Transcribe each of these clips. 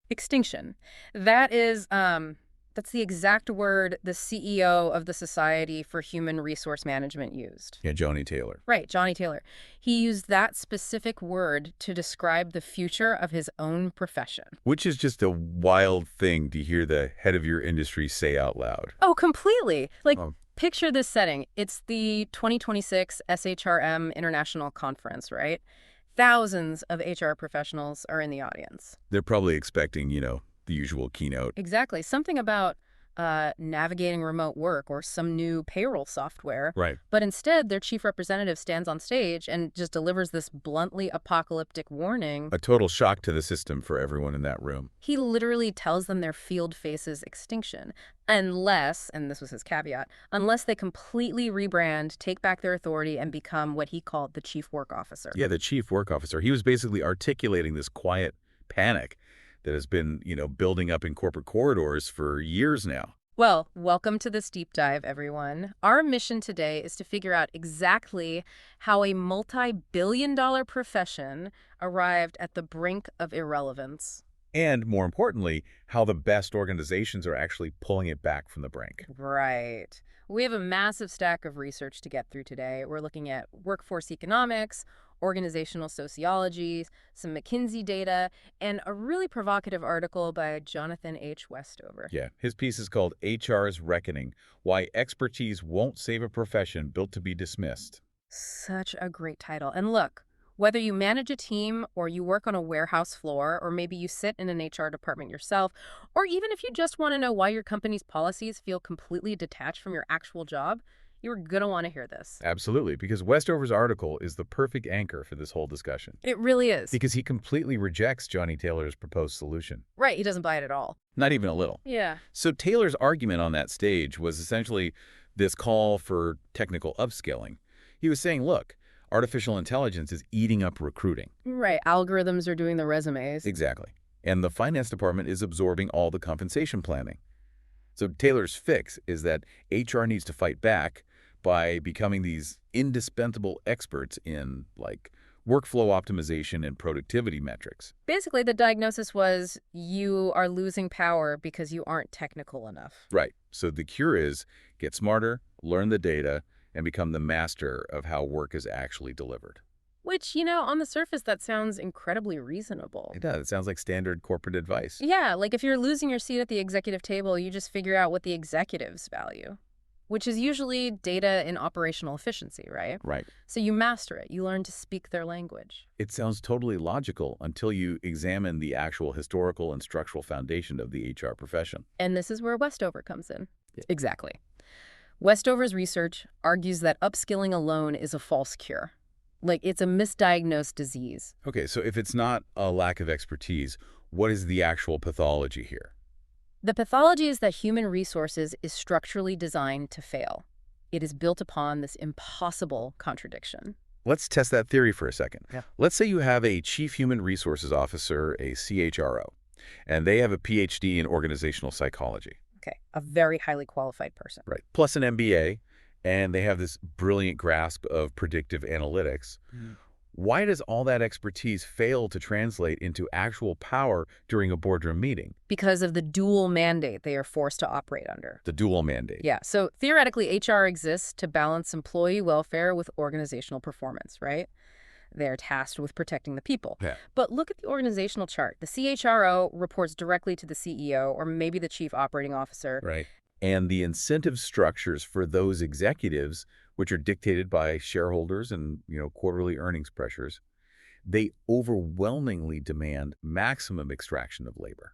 Extinction. That is, that's the exact word the CEO of the Society for Human Resource Management used. Yeah, Johnny Taylor. Right, Johnny Taylor. He used that specific word to describe the future of his own profession. Which is just a wild thing to hear the head of your industry say out loud. Oh, completely. Like, Oh, picture this setting. It's the 2026 SHRM International Conference, right? Thousands of HR professionals are in the audience. they're probably expecting, the usual keynote. Exactly. Something about navigating remote work or some new payroll software. Right. But instead, their chief representative stands on stage and just delivers this bluntly apocalyptic warning. A total shock to the system for everyone in that room. He literally tells them their field faces extinction unless, and this was his caveat, unless they completely rebrand, take back their authority, and become what he called the chief work officer. Yeah, the chief work officer. He was basically articulating this quiet panic that has been, building up in corporate corridors for years now. Well, welcome to this deep dive, everyone. Our mission today is to figure out exactly how a multi-billion-dollar profession arrived at the brink of irrelevance. And more importantly, how the best organizations are actually pulling it back from the brink. Right. We have a massive stack of research to get through today. We're looking at workforce economics, organizational sociology, some McKinsey data, and a really provocative article by Jonathan H. Westover. Yeah, his piece is called HR's Reckoning, Why Expertise Won't Save a Profession Built to be Dismissed. Such a great title. And look, whether you manage a team or you work on a warehouse floor or maybe you sit in an HR department yourself, or even if you just want to know why your company's policies feel completely detached from your actual job, you're going to want to hear this. Absolutely, because Westover's article is the perfect anchor for this whole discussion. It really is. Because he completely rejects Johnny Taylor's proposed solution. Right, he doesn't buy it at all. Not even a little. Yeah. So Taylor's argument on that stage was essentially this call for technical upskilling. He was saying, look, artificial intelligence is eating up recruiting. Right, algorithms are doing the resumes. Exactly. And the finance department is absorbing all the compensation planning. So Taylor's fix is that HR needs to fight back by becoming these indispensable experts in, like, workflow optimization and productivity metrics. Basically, the diagnosis was you are losing power because you aren't technical enough. Right. So the cure is get smarter, learn the data, and become the master of how work is actually delivered. Which, on the surface, that sounds incredibly reasonable. It does. It sounds like standard corporate advice. Yeah, like if you're losing your seat at the executive table, you just figure out what the executives value, which is usually data and operational efficiency, right? Right. So you master it. You learn to speak their language. It sounds totally logical until you examine the actual historical and structural foundation of the HR profession. And this is where Westover comes in. Yeah. Exactly. Westover's research argues that upskilling alone is a false cure. Like, it's a misdiagnosed disease. Okay, so if it's not a lack of expertise, what is the actual pathology here? The pathology is that human resources is structurally designed to fail. It is built upon this impossible contradiction. Let's test that theory for a second. Yeah. Let's say you have a chief human resources officer, a CHRO, and they have a PhD in organizational psychology. Okay, a very highly qualified person. Right. Plus an MBA, and they have this brilliant grasp of predictive analytics. Why does all that expertise fail to translate into actual power during a boardroom meeting? Because of the dual mandate they are forced to operate under. The dual mandate. Yeah, so theoretically, HR exists to balance employee welfare with organizational performance, right? They're tasked with protecting the people. Yeah. But look at the organizational chart. The CHRO reports directly to the CEO or maybe the chief operating officer. Right. And the incentive structures for those executives, which are dictated by shareholders and, quarterly earnings pressures, they overwhelmingly demand maximum extraction of labor.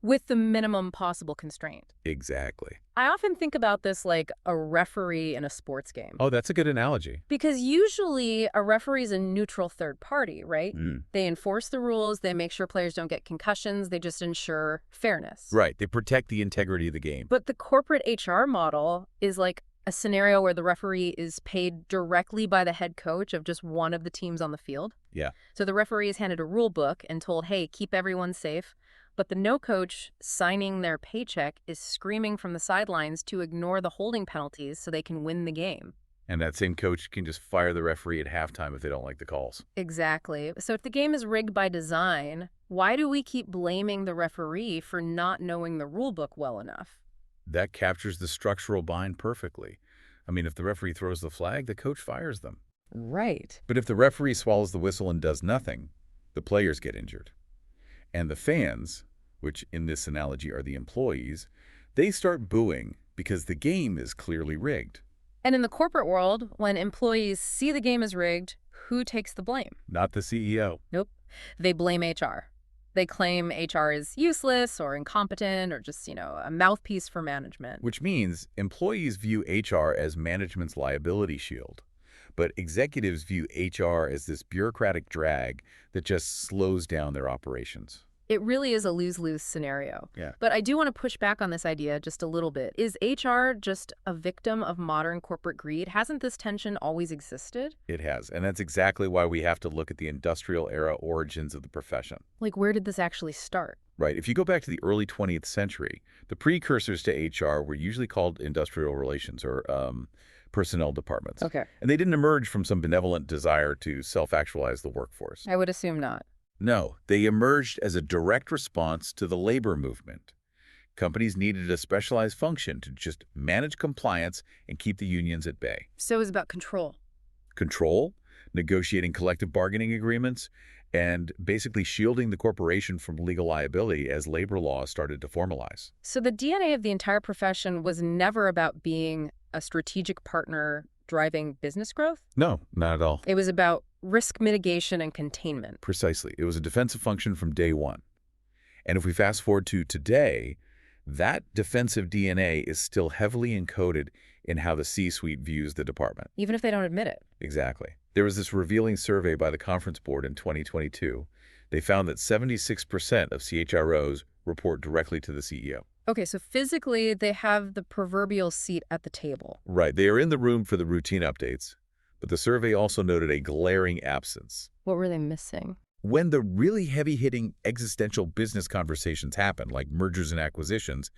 With the minimum possible constraint. Exactly. I often think about this like a referee in a sports game. Oh, that's a good analogy. Because usually a referee is a neutral third party, right? They enforce the rules, they make sure players don't get concussions, they just ensure fairness. Right. They protect the integrity of the game. But the corporate HR model is like a scenario where the referee is paid directly by the head coach of just one of the teams on the field. Yeah. So the referee is handed a rule book and told, hey, keep everyone safe. But the no coach signing their paycheck is screaming from the sidelines to ignore the holding penalties so they can win the game. And that same coach can just fire the referee at halftime if they don't like the calls. Exactly. So if the game is rigged by design, why do we keep blaming the referee for not knowing the rule book well enough? That captures the structural bind perfectly. I mean, if the referee throws the flag, the coach fires them. Right. But if the referee swallows the whistle and does nothing, the players get injured. And the fans, which in this analogy are the employees, they start booing because the game is clearly rigged. And in the corporate world, when employees see the game is rigged, who takes the blame? Not the CEO. Nope. They blame HR. They claim HR is useless or incompetent or just, a mouthpiece for management. Which means employees view HR as management's liability shield. But executives view HR as this bureaucratic drag that just slows down their operations. It really is a lose-lose scenario. Yeah. But I do want to push back on this idea just a little bit. Is HR just a victim of modern corporate greed? Hasn't this tension always existed? It has, and that's exactly why we have to look at the industrial era origins of the profession. Like, where did this actually start? Right. If you go back to the early 20th century, the precursors to HR were usually called industrial relations or personnel departments. Okay. And they didn't emerge from some benevolent desire to self-actualize the workforce. I would assume not. No, they emerged as a direct response to the labor movement. Companies needed a specialized function to just manage compliance and keep the unions at bay. So it was about control. Control, negotiating collective bargaining agreements, and basically shielding the corporation from legal liability as labor laws started to formalize. So the DNA of the entire profession was never about being a strategic partner driving business growth? No, not at all. It was about risk mitigation and containment. Precisely. It was a defensive function from day one. And if we fast forward to today, that defensive DNA is still heavily encoded in how the C-suite views the department. Even if they don't admit it. Exactly. There was this revealing survey by the Conference Board in 2022. They found that 76% of CHROs report directly to the CEO. Okay, so physically, they have the proverbial seat at the table. Right. They are in the room for the routine updates, but the survey also noted a glaring absence. What were they missing? When the really heavy-hitting existential business conversations happen, like mergers and acquisitions,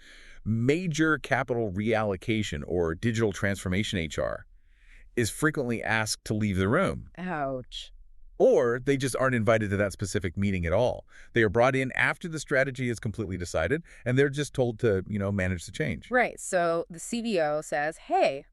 major capital reallocation or digital transformation HR is frequently asked to leave the room. Ouch. Or they just aren't invited to that specific meeting at all. They are brought in after the strategy is completely decided, and they're just told to, manage the change. Right. So the CBO says, hey,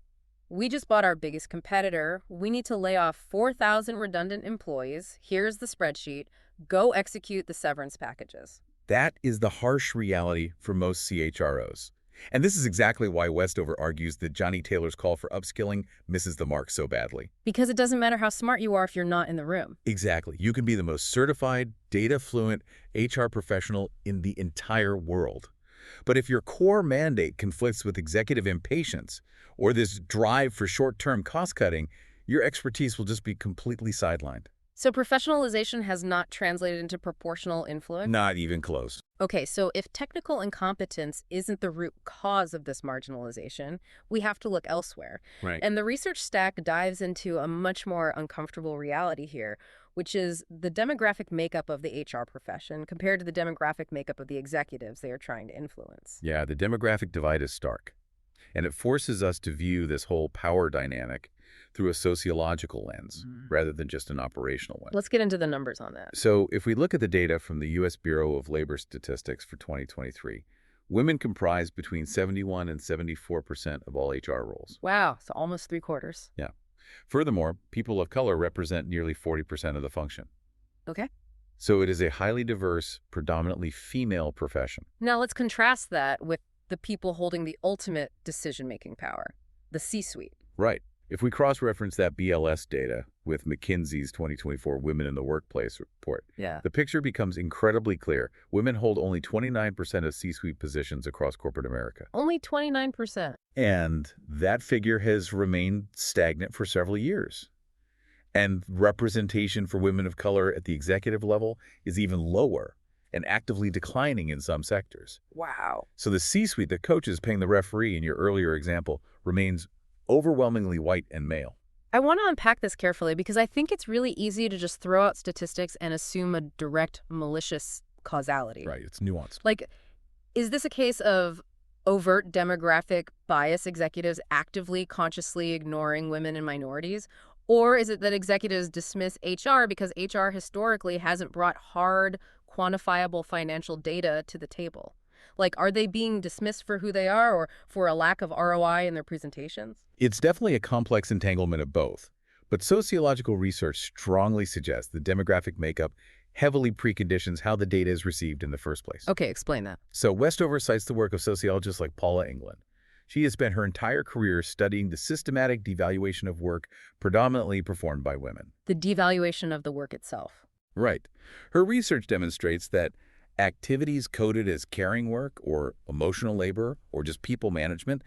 we just bought our biggest competitor. We need to lay off 4,000 redundant employees. Here's the spreadsheet. Go execute the severance packages. That is the harsh reality for most CHROs. And this is exactly why Westover argues that Johnny Taylor's call for upskilling misses the mark so badly. Because it doesn't matter how smart you are if you're not in the room. Exactly. You can be the most certified, data-fluent HR professional in the entire world. But if your core mandate conflicts with executive impatience or this drive for short-term cost-cutting, your expertise will just be completely sidelined. So professionalization has not translated into proportional influence? Not even close. Okay, so if technical incompetence isn't the root cause of this marginalization, we have to look elsewhere. Right. And the research stack dives into a much more uncomfortable reality here, which is the demographic makeup of the HR profession compared to the demographic makeup of the executives they are trying to influence. Yeah, the demographic divide is stark. And it forces us to view this whole power dynamic through a sociological lens rather than just an operational one. Let's get into the numbers on that. So if we look at the data from the U.S. Bureau of Labor Statistics for 2023, women comprise between 71 and 74% of all HR roles. Wow, so almost 3/4. Yeah. Furthermore, people of color represent nearly 40% of the function. Okay. So it is a highly diverse, predominantly female profession. Now let's contrast that with the people holding the ultimate decision-making power, the C-suite. Right. If we cross-reference that BLS data with McKinsey's 2024 Women in the Workplace report, the picture becomes incredibly clear. Women hold only 29% of C-suite positions across corporate America. Only 29%. And that figure has remained stagnant for several years. And representation for women of color at the executive level is even lower and actively declining in some sectors. Wow. So the C-suite, the coaches paying the referee in your earlier example, remains overwhelmingly white and male. I want to unpack this carefully because I think it's really easy to just throw out statistics and assume a direct malicious causality. Right, it's nuanced. Like, is this a case of overt demographic bias executives actively, consciously ignoring women and minorities? Or is it that executives dismiss HR because HR historically hasn't brought hard, quantifiable financial data to the table? Like, are they being dismissed for who they are or for a lack of ROI in their presentations? It's definitely a complex entanglement of both, but sociological research strongly suggests the demographic makeup heavily preconditions how the data is received in the first place. Okay, explain that. So Westover cites the work of sociologists like Paula England. She has spent her entire career studying the systematic devaluation of work predominantly performed by women. The devaluation of the work itself. Right. Her research demonstrates that activities coded as caring work or emotional labor or just people management,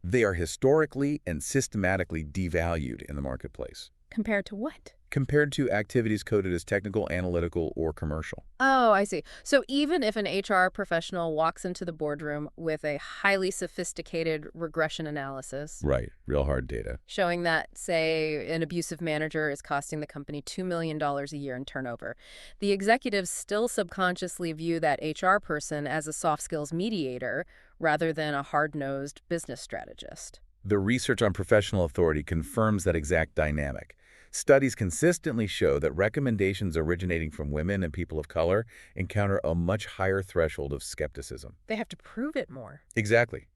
they are historically and systematically devalued in the marketplace, Compared to what? compared to activities coded as technical, analytical, or commercial. Oh, I see. So even if an HR professional walks into the boardroom with a highly sophisticated regression analysis Right. Real hard data. showing that, say, an abusive manager is costing the company $2 million a year in turnover, the executives still subconsciously view that HR person as a soft skills mediator rather than a hard-nosed business strategist. The research on professional authority confirms that exact dynamic. Studies consistently show that recommendations originating from women and people of color encounter a much higher threshold of skepticism. They have to prove it more. Exactly.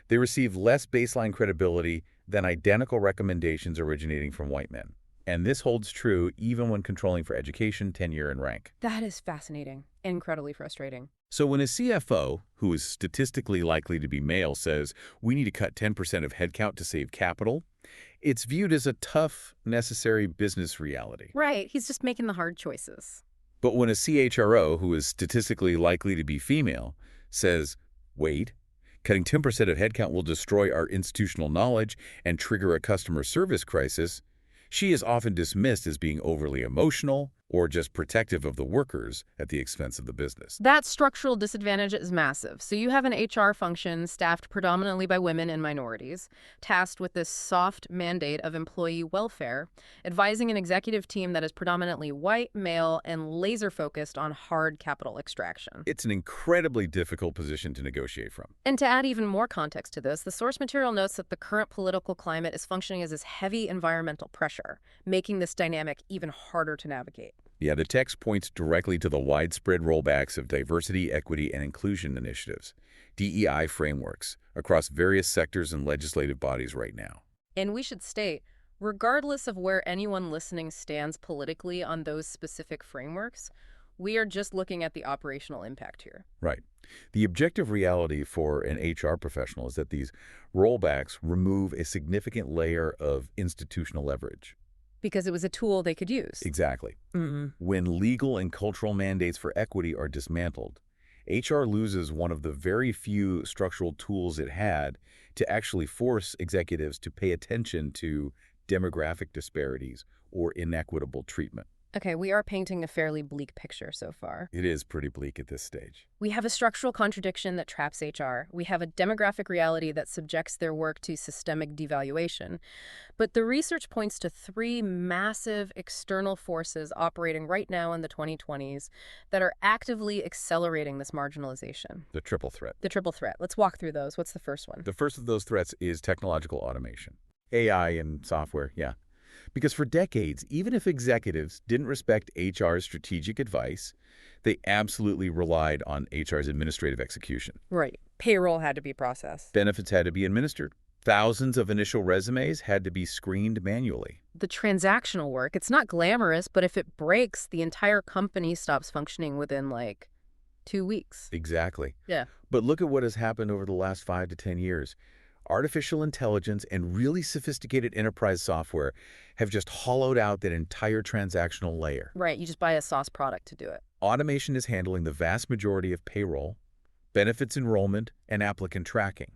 They receive less baseline credibility than identical recommendations originating from white men. And this holds true even when controlling for education, tenure, and rank. That is fascinating. Incredibly frustrating. So when a CFO, who is statistically likely to be male, says, we need to cut 10% of headcount to save capital, it's viewed as a tough, necessary business reality. Right. He's just making the hard choices. But when a CHRO, who is statistically likely to be female, says, wait, cutting 10% of headcount will destroy our institutional knowledge and trigger a customer service crisis, she is often dismissed as being overly emotional or just protective of the workers at the expense of the business. That structural disadvantage is massive. So you have an HR function staffed predominantly by women and minorities, tasked with this soft mandate of employee welfare, advising an executive team that is predominantly white, male, and laser-focused on hard capital extraction. It's an incredibly difficult position to negotiate from. And to add even more context to this, the source material notes that the current political climate is functioning as this heavy environmental pressure, making this dynamic even harder to navigate. Yeah, the text points directly to the widespread rollbacks of diversity, equity, and inclusion initiatives, DEI frameworks, across various sectors and legislative bodies right now. And we should state, regardless of where anyone listening stands politically on those specific frameworks, we are just looking at the operational impact here. Right. The objective reality for an HR professional is that these rollbacks remove a significant layer of institutional leverage. Because it was a tool they could use. Exactly. When legal and cultural mandates for equity are dismantled, HR loses one of the very few structural tools it had to actually force executives to pay attention to demographic disparities or inequitable treatment. Okay, we are painting a fairly bleak picture so far. It is pretty bleak at this stage. We have a structural contradiction that traps HR. We have a demographic reality that subjects their work to systemic devaluation. But the research points to three massive external forces operating right now in the 2020s that are actively accelerating this marginalization. The triple threat. The triple threat. Let's walk through those. What's the first one? The first of those threats is technological automation. AI and software, yeah. Because for decades, even if executives didn't respect HR's strategic advice, they absolutely relied on HR's administrative execution. Right. Payroll had to be processed. Benefits had to be administered. Thousands of initial resumes had to be screened manually. The transactional work, it's not glamorous, but if it breaks, the entire company stops functioning within, 2 weeks. Exactly. Yeah. But look at what has happened over the last 5 to 10 years. Artificial intelligence and really sophisticated enterprise software have just hollowed out that entire transactional layer. Right, you just buy a SaaS product to do it. Automation is handling the vast majority of payroll, benefits enrollment, and applicant tracking.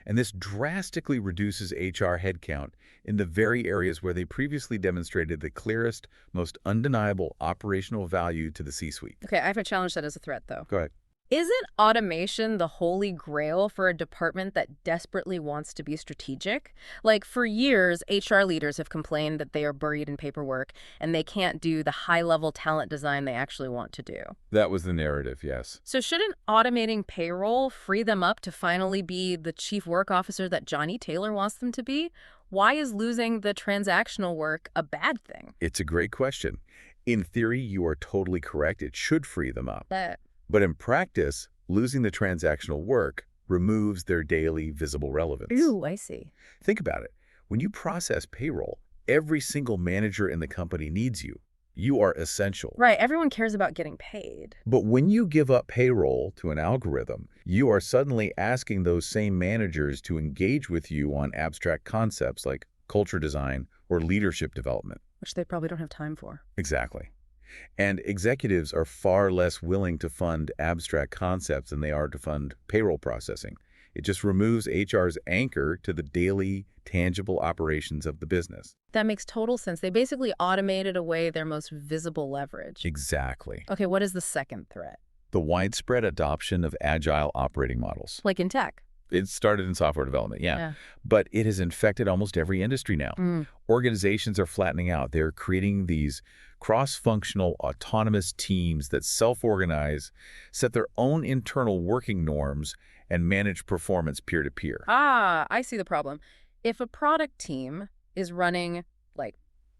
And this drastically reduces HR headcount in the very areas where they previously demonstrated the clearest, most undeniable operational value to the C-suite. Okay, I have to challenge that as a threat, though. Go ahead. Isn't automation the holy grail for a department that desperately wants to be strategic? Like, for years, HR leaders have complained that they are buried in paperwork and they can't do the high-level talent design they actually want to do. That was the narrative, yes. So shouldn't automating payroll free them up to finally be the chief work officer that Johnny Taylor wants them to be? Why is losing the transactional work a bad thing? It's a great question. In theory, you are totally correct. It should free them up. That But in practice, losing the transactional work removes their daily visible relevance. Ooh, I see. Think about it. When you process payroll, every single manager in the company needs you. You are essential. Right, everyone cares about getting paid. But when you give up payroll to an algorithm, you are suddenly asking those same managers to engage with you on abstract concepts like culture design or leadership development. Which they probably don't have time for. Exactly. And executives are far less willing to fund abstract concepts than they are to fund payroll processing. It just removes HR's anchor to the daily, tangible operations of the business. That makes total sense. They basically automated away their most visible leverage. Exactly. Okay, what is the second threat? The widespread adoption of agile operating models. Like in tech. It started in software development, yeah. Yeah. But it has infected almost every industry now. Organizations are flattening out. They're creating these cross-functional autonomous teams that self-organize, set their own internal working norms, and manage performance peer-to-peer. Ah, I see the problem. If a product team is running like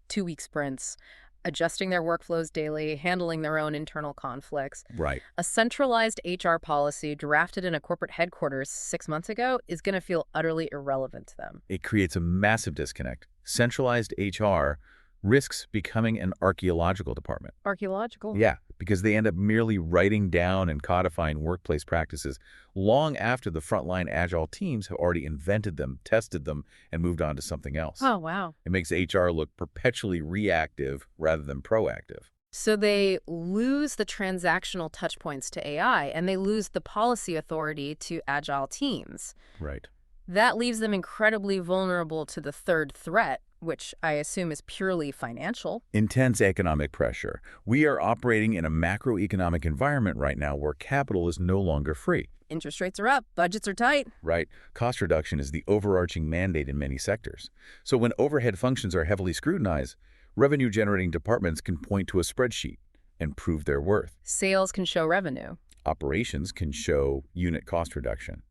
2-week sprints, adjusting their workflows daily, handling their own internal conflicts, Right. a centralized HR policy drafted in a corporate headquarters 6 months ago is going to feel utterly irrelevant to them. It creates a massive disconnect. Centralized HR risks becoming an archaeological department. Archaeological? Yeah, because they end up merely writing down and codifying workplace practices long after the frontline agile teams have already invented them, tested them, and moved on to something else. Oh, wow. It makes HR look perpetually reactive rather than proactive. So they lose the transactional touch points to AI, and they lose the policy authority to agile teams. Right. That leaves them incredibly vulnerable to the third threat, which I assume is purely financial. Intense economic pressure. We are operating in a macroeconomic environment right now where capital is no longer free. Interest rates are up, budgets are tight. Right. Cost reduction is the overarching mandate in many sectors. So when overhead functions are heavily scrutinized, revenue-generating departments can point to a spreadsheet and prove their worth. Sales can show revenue. Operations can show unit cost reduction.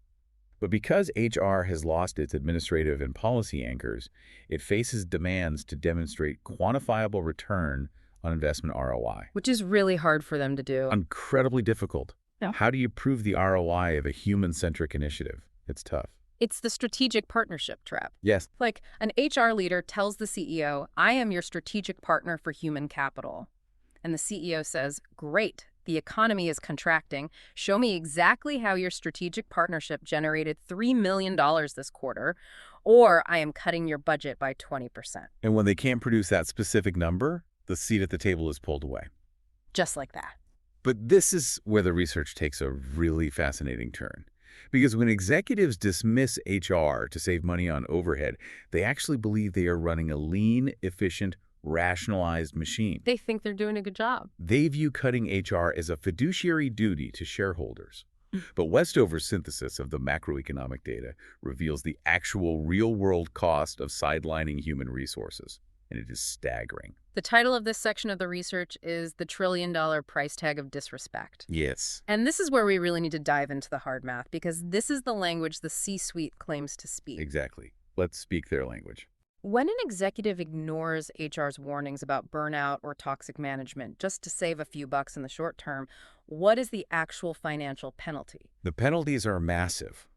But because HR has lost its administrative and policy anchors, it faces demands to demonstrate quantifiable return on investment ROI. Which is really hard for them to do. Incredibly difficult. Yeah. How do you prove the ROI of a human-centric initiative? It's tough. It's the strategic partnership trap. Yes. Like, an HR leader tells the CEO, I am your strategic partner for human capital. And the CEO says, great, the economy is contracting. Show me exactly how your strategic partnership generated $3 million this quarter, or I am cutting your budget by 20%. And when they can't produce that specific number, the seat at the table is pulled away. Just like that. But this is where the research takes a really fascinating turn. Because when executives dismiss HR to save money on overhead, they actually believe they are running a lean, efficient, rationalized machine. They think they're doing a good job. They view cutting HR as a fiduciary duty to shareholders. But Westover's synthesis of the macroeconomic data reveals the actual real-world cost of sidelining human resources, and it is staggering. The title of this section of the research is The Trillion-Dollar Price Tag of Disrespect. Yes. And this is where we really need to dive into the hard math, because this is the language the C-suite claims to speak. Exactly. Let's speak their language. When an executive ignores HR's warnings about burnout or toxic management just to save a few bucks in the short term, what is the actual financial penalty? The penalties are massive,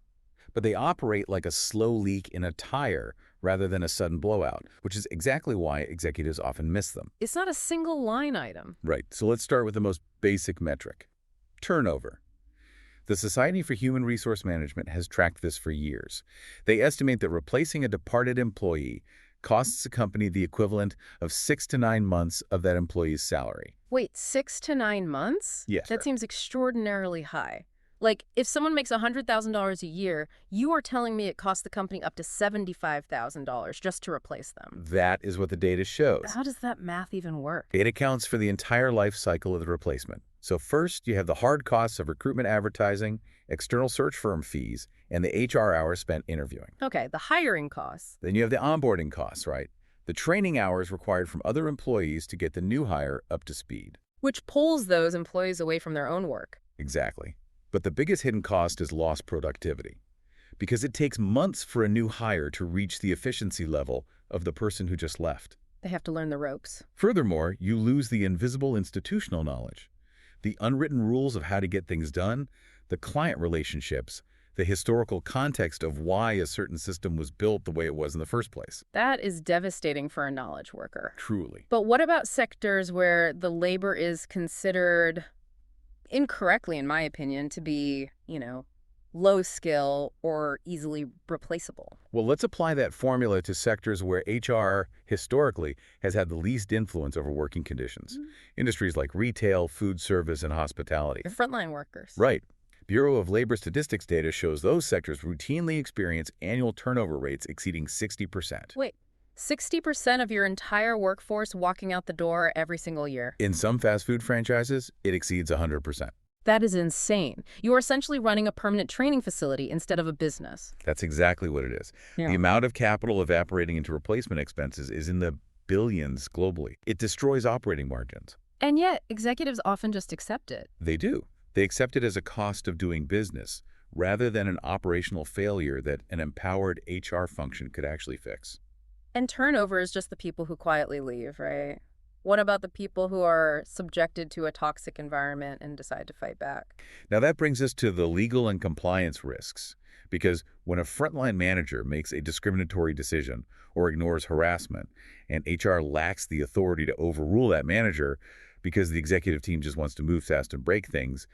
but they operate like a slow leak in a tire rather than a sudden blowout, which is exactly why executives often miss them. It's not a single line item. Right. So let's start with the most basic metric: turnover. The Society for Human Resource Management has tracked this for years. They estimate that replacing a departed employee costs a company the equivalent of 6 to 9 months of that employee's salary. Wait, 6 to 9 months? Yes. That seems extraordinarily high. Like, if someone makes $100,000 a year, you are telling me it costs the company up to $75,000 just to replace them. That is what the data shows. How does that math even work? It accounts for the entire life cycle of the replacement, So first, you have the hard costs of recruitment advertising, external search firm fees, and the HR hours spent interviewing. Okay, the hiring costs. Then you have the onboarding costs, right? The training hours required from other employees to get the new hire up to speed. Which pulls those employees away from their own work. Exactly. But the biggest hidden cost is lost productivity, because it takes months for a new hire to reach the efficiency level of the person who just left. They have to learn the ropes. Furthermore, you lose the invisible institutional knowledge, the unwritten rules of how to get things done, the client relationships, the historical context of why a certain system was built the way it was in the first place. That is devastating for a knowledge worker. Truly. But what about sectors where the labor is considered, incorrectly in my opinion, to be, low skill or easily replaceable? Well, let's apply that formula to sectors where HR historically has had the least influence over working conditions. Industries like retail, food service, and hospitality. The frontline workers. Right. Bureau of Labor Statistics data shows those sectors routinely experience annual turnover rates exceeding 60%. Wait, 60% of your entire workforce walking out the door every single year? In some fast food franchises, it exceeds 100%. That is insane. You are essentially running a permanent training facility instead of a business. That's exactly what it is. Yeah. The amount of capital evaporating into replacement expenses is in the billions globally. It destroys operating margins. And yet, executives often just accept it. They do. They accept it as a cost of doing business, rather than an operational failure that an empowered HR function could actually fix. And turnover is just the people who quietly leave, right? What about the people who are subjected to a toxic environment and decide to fight back? Now that brings us to the legal and compliance risks, because when a frontline manager makes a discriminatory decision or ignores harassment, and HR lacks the authority to overrule that manager because the executive team just wants to move fast and break things,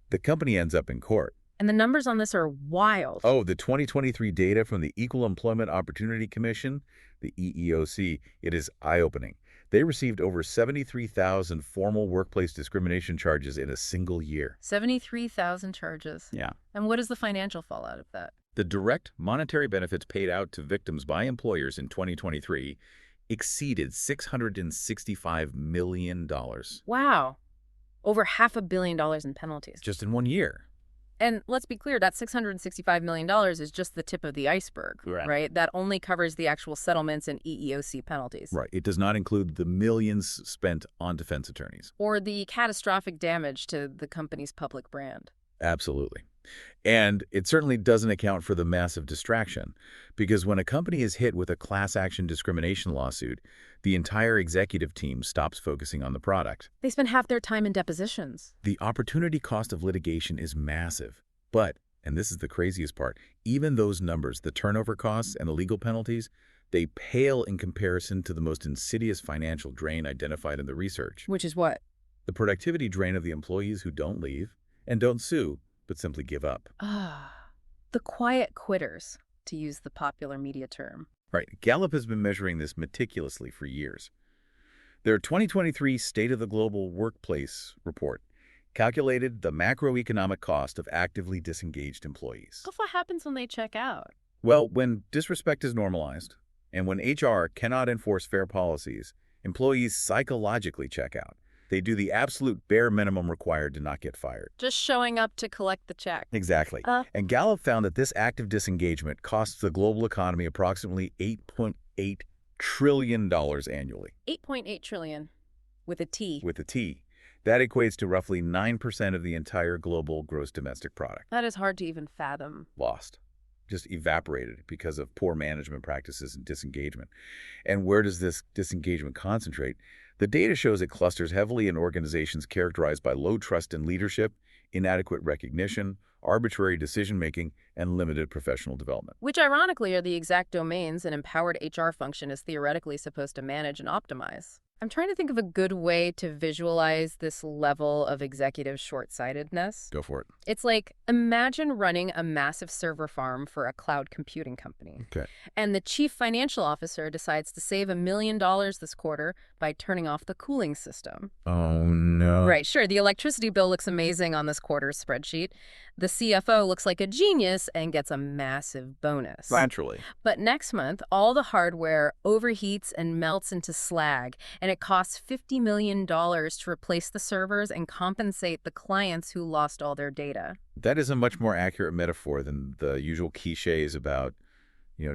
the company ends up in court. And the numbers on this are wild. Oh, the 2023 data from the Equal Employment Opportunity Commission, the EEOC, it is eye-opening. They received over 73,000 formal workplace discrimination charges in a single year. 73,000 charges. Yeah. And what is the financial fallout of that? The direct monetary benefits paid out to victims by employers in 2023 exceeded $665 million. Wow. Over $500 million in penalties. Just in 1 year. And let's be clear, that $665 million is just the tip of the iceberg, right? That only covers the actual settlements and EEOC penalties. Right. It does not include the millions spent on defense attorneys. Or the catastrophic damage to the company's public brand. Absolutely. And it certainly doesn't account for the massive distraction, because when a company is hit with a class action discrimination lawsuit, the entire executive team stops focusing on the product. They spend half their time in depositions. The opportunity cost of litigation is massive. But, and this is the craziest part, even those numbers, the turnover costs and the legal penalties, they pale in comparison to the most insidious financial drain identified in the research. Which is what? The productivity drain of the employees who don't leave and don't sue, but simply give up. The quiet quitters, to use the popular media term. Right. Gallup has been measuring this meticulously for years. Their 2023 State of the Global Workplace report calculated the macroeconomic cost of actively disengaged employees. So what happens when they check out? Well, when disrespect is normalized, and when HR cannot enforce fair policies, employees psychologically check out. They do the absolute bare minimum required to not get fired. Just showing up to collect the check. Exactly. And Gallup found that this active disengagement costs the global economy approximately $8.8 trillion annually. 8.8 trillion, with a T. With a T. That equates to roughly 9% of the entire global gross domestic product. That is hard to even fathom. Lost. Just evaporated because of poor management practices and disengagement. And where does this disengagement concentrate? The data shows it clusters heavily in organizations characterized by low trust in leadership, inadequate recognition, arbitrary decision-making, and limited professional development. Which, ironically, are the exact domains an empowered HR function is theoretically supposed to manage and optimize. I'm trying to think of a good way to visualize this level of executive short-sightedness. Go for it. It's like, imagine running a massive server farm for a cloud computing company. Okay. And the chief financial officer decides to save $1 million this quarter by turning off the cooling system. Oh, no. Right, sure. The electricity bill looks amazing on this quarter's spreadsheet. The CFO looks like a genius and gets a massive bonus. Naturally. But next month, all the hardware overheats and melts into slag, and it it costs $50 million to replace the servers and compensate the clients who lost all their data. That is a much more accurate metaphor than the usual cliches about,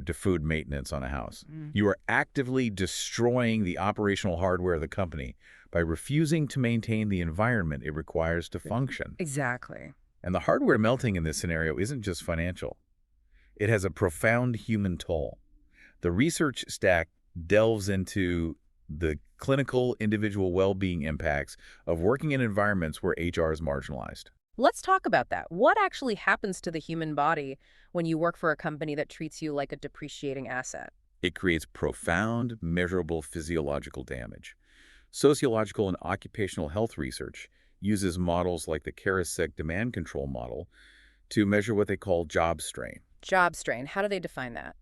deferred maintenance on a house. You are actively destroying the operational hardware of the company by refusing to maintain the environment it requires to function. Exactly. And the hardware melting in this scenario isn't just financial. It has a profound human toll. The research stack delves into the clinical individual well-being impacts of working in environments where HR is marginalized. Let's talk about that. What actually happens to the human body when you work for a company that treats you like a depreciating asset? It creates profound, measurable physiological damage. Sociological and occupational health research uses models like the Karasek demand control model to measure what they call job strain. Job strain. How do they define that?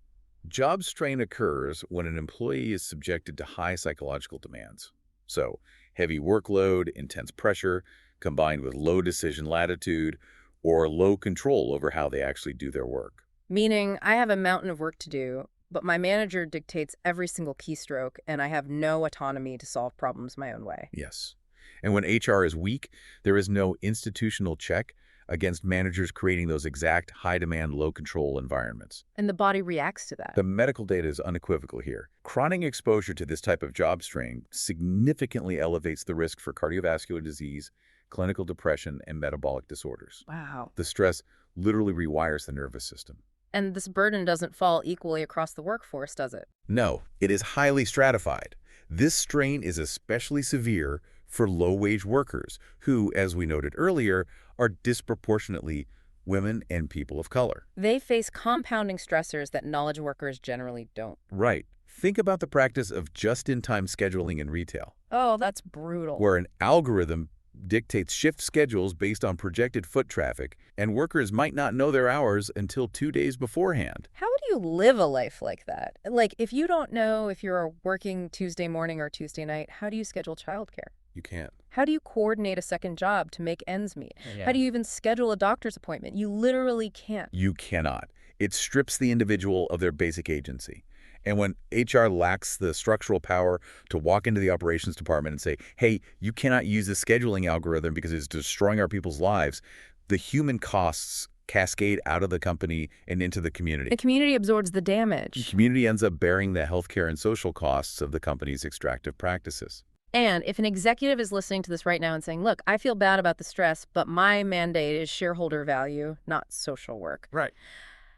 Job strain occurs when an employee is subjected to high psychological demands. So, heavy workload, intense pressure, combined with low decision latitude or low control over how they actually do their work. Meaning, I have a mountain of work to do, but my manager dictates every single keystroke, and I have no autonomy to solve problems my own way. Yes. And when HR is weak, there is no institutional check against managers creating those exact high-demand, low-control environments. And the body reacts to that. The medical data is unequivocal here. Chronic exposure to this type of job strain significantly elevates the risk for cardiovascular disease, clinical depression, and metabolic disorders. Wow. The stress literally rewires the nervous system. And this burden doesn't fall equally across the workforce, does it? No, it is highly stratified. This strain is especially severe for low-wage workers who, as we noted earlier, are disproportionately women and people of color. They face compounding stressors that knowledge workers generally don't. Right. Think about the practice of just-in-time scheduling in retail, Oh, that's brutal. where an algorithm dictates shift schedules based on projected foot traffic, and workers might not know their hours until 2 days beforehand. How do you live a life like that? Like, if you don't know if you're working Tuesday morning or Tuesday night, how do you schedule childcare? You can't. How do you coordinate a second job to make ends meet? How do you even schedule a doctor's appointment? You literally can't. You cannot. It strips the individual of their basic agency. And when HR lacks the structural power to walk into the operations department and say, hey, you cannot use this scheduling algorithm because it's destroying our people's lives, the human costs cascade out of the company and into the community. The community absorbs the The damage. community ends up bearing the healthcare and social costs of the company's extractive practices. And if an executive is listening to this right now and saying, look, I feel bad about the stress, but my mandate is shareholder value, not social work. Right.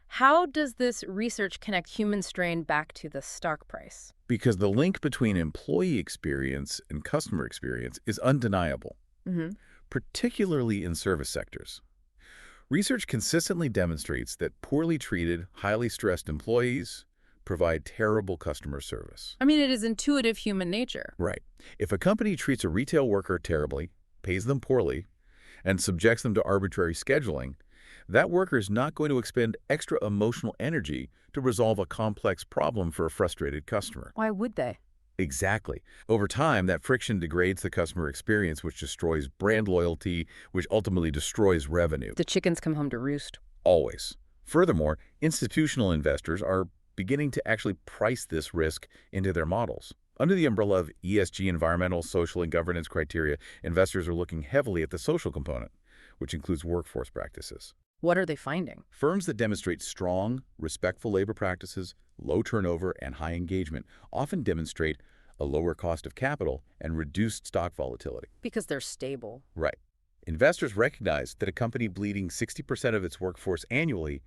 How does this research connect human strain back to the stock price? Because the link between employee experience and customer experience is undeniable, particularly in service sectors. Research consistently demonstrates that poorly treated, highly stressed employees provide terrible customer service. I mean, it is intuitive human nature. Right. If a company treats a retail worker terribly, pays them poorly, and subjects them to arbitrary scheduling, that worker is not going to expend extra emotional energy to resolve a complex problem for a frustrated customer. Why would they? Exactly. Over time, that friction degrades the customer experience, which destroys brand loyalty, which ultimately destroys revenue. The chickens come home to roost. Always. Furthermore, institutional investors are beginning to actually price this risk into their models. Under the umbrella of ESG, environmental, social, and governance criteria, investors are looking heavily at the social component, which includes workforce practices. What are they finding? Firms that demonstrate strong, respectful labor practices, low turnover, and high engagement often demonstrate a lower cost of capital and reduced stock volatility. Because they're stable. Right. Investors recognize that a company bleeding 60% of its workforce annually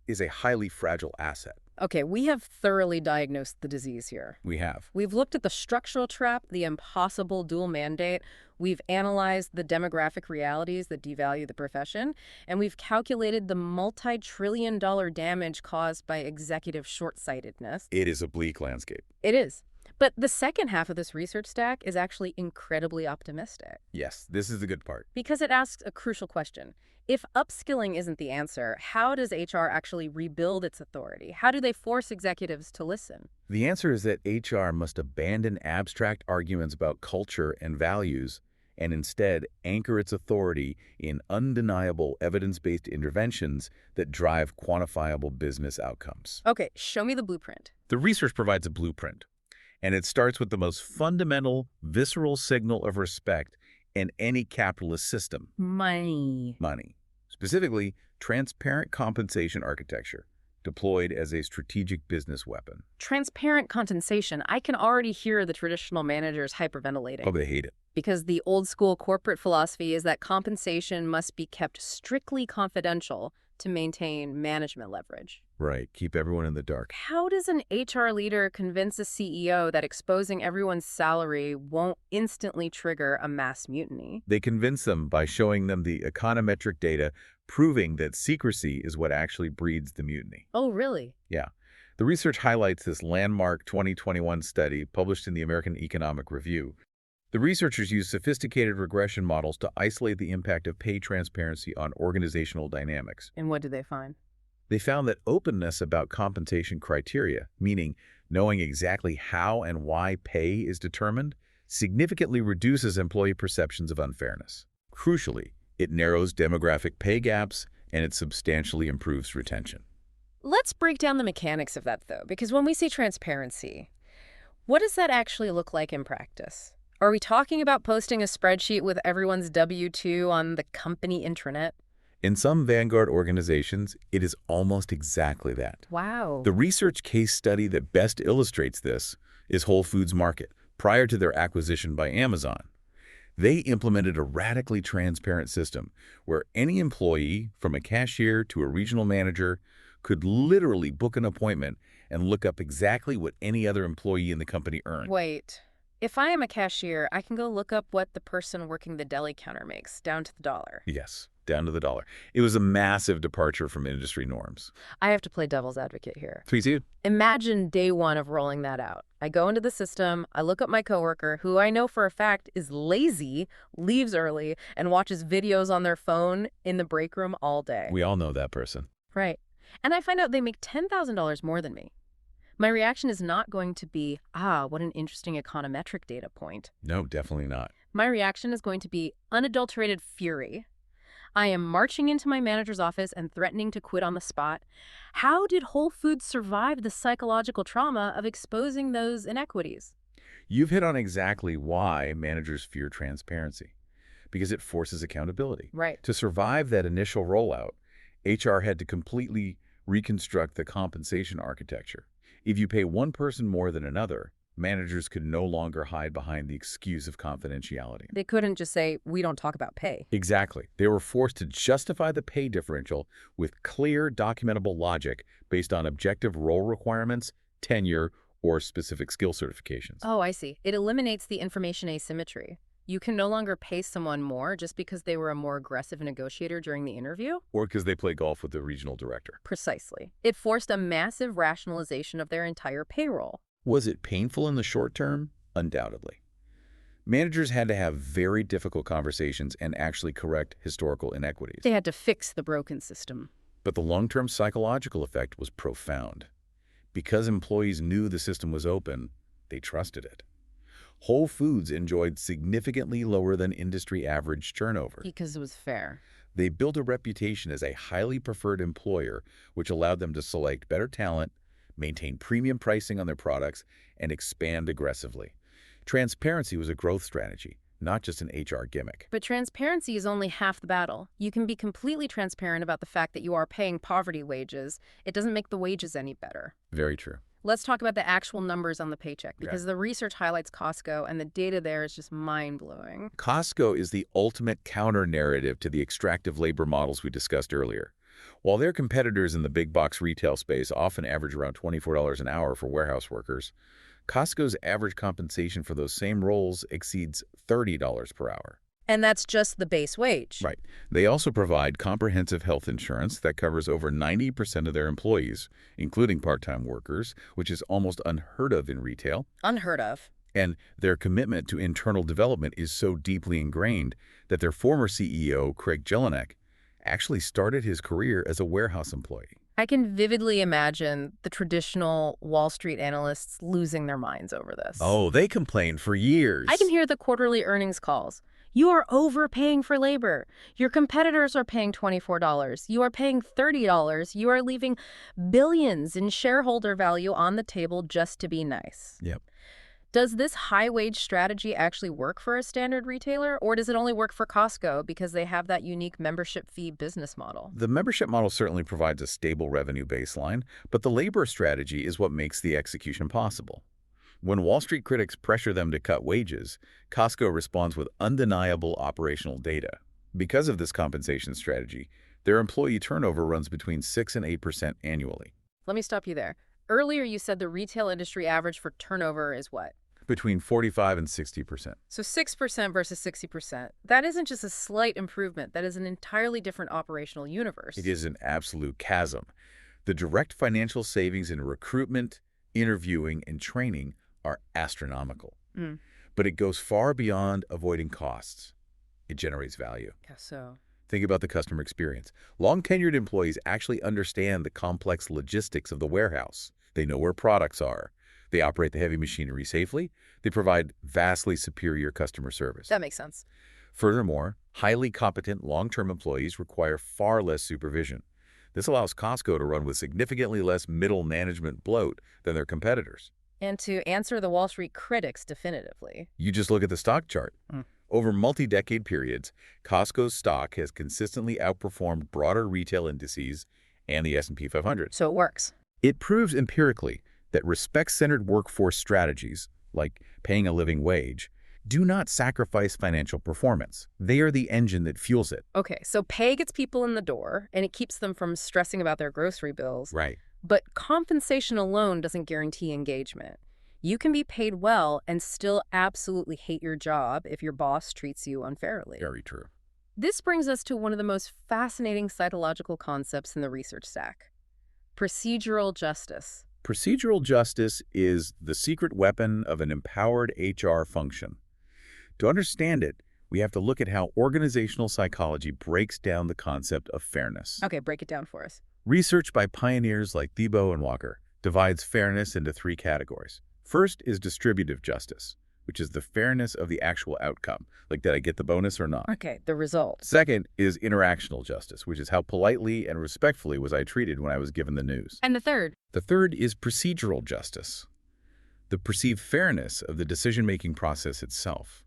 is a highly fragile asset. Okay, we have thoroughly diagnosed the disease here. We have. We've looked at the structural trap, the impossible dual mandate. We've analyzed the demographic realities that devalue the profession. And we've calculated the multi-trillion-dollar damage caused by executive short-sightedness. It is a bleak landscape. It is. But the second half of this research stack is actually incredibly optimistic. Yes, this is the good part. Because it asks a crucial question. If upskilling isn't the answer, how does HR actually rebuild its authority? How do they force executives to listen? The answer is that HR must abandon abstract arguments about culture and values and instead anchor its authority in undeniable evidence-based interventions that drive quantifiable business outcomes. Okay, show me the blueprint. The research provides a blueprint. And it starts with the most fundamental, visceral signal of respect in any capitalist system: Money. money. Specifically, transparent compensation architecture, deployed as a strategic business weapon. Transparent compensation. I can already hear the traditional managers Oh, hyperventilating. they hate it. Because the old school corporate philosophy is that compensation must be kept strictly confidential to maintain management leverage. Right, keep everyone in the dark. How does an HR leader convince a CEO that exposing everyone's salary won't instantly trigger a mass mutiny? They convince them by showing them the econometric data proving that secrecy is what actually breeds the mutiny. Oh, really? Yeah. The research highlights this landmark 2021 study published in the American Economic Review. The researchers used sophisticated regression models to isolate the impact of pay transparency on organizational dynamics. And what did they find? They found that openness about compensation criteria, meaning knowing exactly how and why pay is determined, significantly reduces employee perceptions of unfairness. Crucially, it narrows demographic pay gaps and it substantially improves retention. Let's break down the mechanics of that, though, because when we say transparency, what does that actually look like in practice? Are we talking about posting a spreadsheet with everyone's W-2 on the company intranet? In some Vanguard organizations, it is almost exactly that. Wow. The research case study that best illustrates this is Whole Foods Market, prior to their acquisition by Amazon. They implemented a radically transparent system where any employee, from a cashier to a regional manager, could literally book an appointment and look up exactly what any other employee in the company earned. Wait. If I am a cashier, I can go look up what the person working the deli counter makes, down to the dollar. Yes, down to the dollar. It was a massive departure from industry norms. I have to play devil's advocate here. Please do. Imagine day one of rolling that out. I go into the system, I look up my coworker, who I know for a fact is lazy, leaves early, and watches videos on their phone in the break room all day. We all know that person. Right. And I find out they make $10,000 more than me. My reaction is not going to be, what an interesting econometric data point. No, definitely not. My reaction is going to be unadulterated fury. I am marching into my manager's office and threatening to quit on the spot. How did Whole Foods survive the psychological trauma of exposing those inequities? You've hit on exactly why managers fear transparency, because it forces accountability. Right. To survive that initial rollout, HR had to completely reconstruct the compensation architecture. If you pay one person more than another, managers could no longer hide behind the excuse of confidentiality. They couldn't just say, we don't talk about pay. Exactly. They were forced to justify the pay differential with clear, documentable logic based on objective role requirements, tenure, or specific skill certifications. Oh, I see. It eliminates the information asymmetry. You can no longer pay someone more just because they were a more aggressive negotiator during the interview? Or because they play golf with the regional director. Precisely. It forced a massive rationalization of their entire payroll. Was it painful in the short term? Undoubtedly. Managers had to have very difficult conversations and actually correct historical inequities. They had to fix the broken system. But the long-term psychological effect was profound. Because employees knew the system was open, they trusted it. Whole Foods enjoyed significantly lower than industry average turnover. Because it was fair. They built a reputation as a highly preferred employer, which allowed them to select better talent, maintain premium pricing on their products, and expand aggressively. Transparency was a growth strategy, not just an HR gimmick. But transparency is only half the battle. You can be completely transparent about the fact that you are paying poverty wages. It doesn't make the wages any better. Very true. Let's talk about the actual numbers on the paycheck, because the research highlights Costco, and the data there is just mind-blowing. Costco is the ultimate counter-narrative to the extractive labor models we discussed earlier. While their competitors in the big-box retail space often average around $24 an hour for warehouse workers, Costco's average compensation for those same roles exceeds $30 per hour. And that's just the base wage. Right. They also provide comprehensive health insurance that covers over 90% of their employees, including part-time workers, which is almost unheard of in retail. Unheard of. And their commitment to internal development is so deeply ingrained that their former CEO, Craig Jelinek, actually started his career as a warehouse employee. I can vividly imagine the traditional Wall Street analysts losing their minds over this. Oh, they complained for years. I can hear the quarterly earnings calls. You are overpaying for labor. Your competitors are paying $24. You are paying $30. You are leaving billions in shareholder value on the table just to be nice. Yep. Does this high-wage strategy actually work for a standard retailer, or does it only work for Costco because they have that unique membership fee business model? The membership model certainly provides a stable revenue baseline, but the labor strategy is what makes the execution possible. When Wall Street critics pressure them to cut wages, Costco responds with undeniable operational data. Because of this compensation strategy, their employee turnover runs between 6 and 8% annually. Let me stop you there. Earlier, you said the retail industry average for turnover is what? Between 45 and 60%. So 6% versus 60%. That isn't just a slight improvement. That is an entirely different operational universe. It is an absolute chasm. The direct financial savings in recruitment, interviewing, and training are astronomical. Mm. But it goes far beyond avoiding costs. It generates value. Yeah, so. Think about the customer experience. Long-tenured employees actually understand the complex logistics of the warehouse. They know where products are. They operate the heavy machinery safely. They provide vastly superior customer service. That makes sense. Furthermore, highly competent long-term employees require far less supervision. This allows Costco to run with significantly less middle management bloat than their competitors. And to answer the Wall Street critics definitively. You just look at the stock chart. Over multi-decade periods, Costco's stock has consistently outperformed broader retail indices and the S&P 500. So it works. It proves empirically that respect-centered workforce strategies, like paying a living wage, do not sacrifice financial performance. They are the engine that fuels it. Okay, so pay gets people in the door, and it keeps them from stressing about their grocery bills. Right. But compensation alone doesn't guarantee engagement. You can be paid well and still absolutely hate your job if your boss treats you unfairly. Very true. This brings us to one of the most fascinating psychological concepts in the research stack: procedural justice. Procedural justice is the secret weapon of an empowered HR function. To understand it, we have to look at how organizational psychology breaks down the concept of fairness. Okay, break it down for us. Research by pioneers like Thibault and Walker divides fairness into 3 categories. First is distributive justice, which is the fairness of the actual outcome, like did I get the bonus or not. Okay, the result. Second is interactional justice, which is how politely and respectfully was I treated when I was given the news. And the third? The third is procedural justice, the perceived fairness of the decision-making process itself.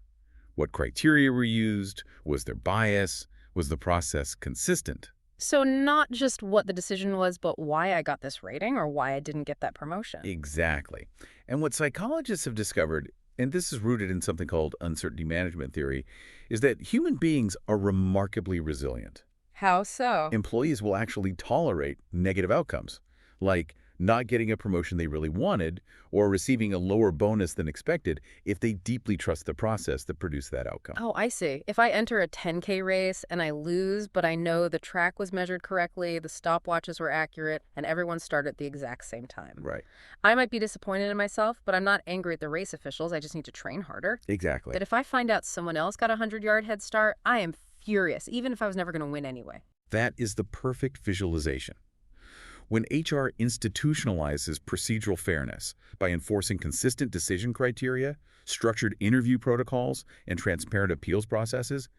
What criteria were used? Was there bias? Was the process consistent? So not just what the decision was, but why I got this rating or why I didn't get that promotion. Exactly. And what psychologists have discovered, and this is rooted in something called uncertainty management theory, is that human beings are remarkably resilient. How so? Employees will actually tolerate negative outcomes, like not getting a promotion they really wanted or receiving a lower bonus than expected if they deeply trust the process that produced that outcome. Oh, I see. If I enter a 10K race and I lose, but I know the track was measured correctly, the stopwatches were accurate, and everyone started at the exact same time. Right. I might be disappointed in myself, but I'm not angry at the race officials. I just need to train harder. Exactly. But if I find out someone else got a 100-yard head start, I am furious, even if I was never going to win anyway. That is the perfect visualization. When HR institutionalizes procedural fairness by enforcing consistent decision criteria, structured interview protocols, and transparent appeals processes,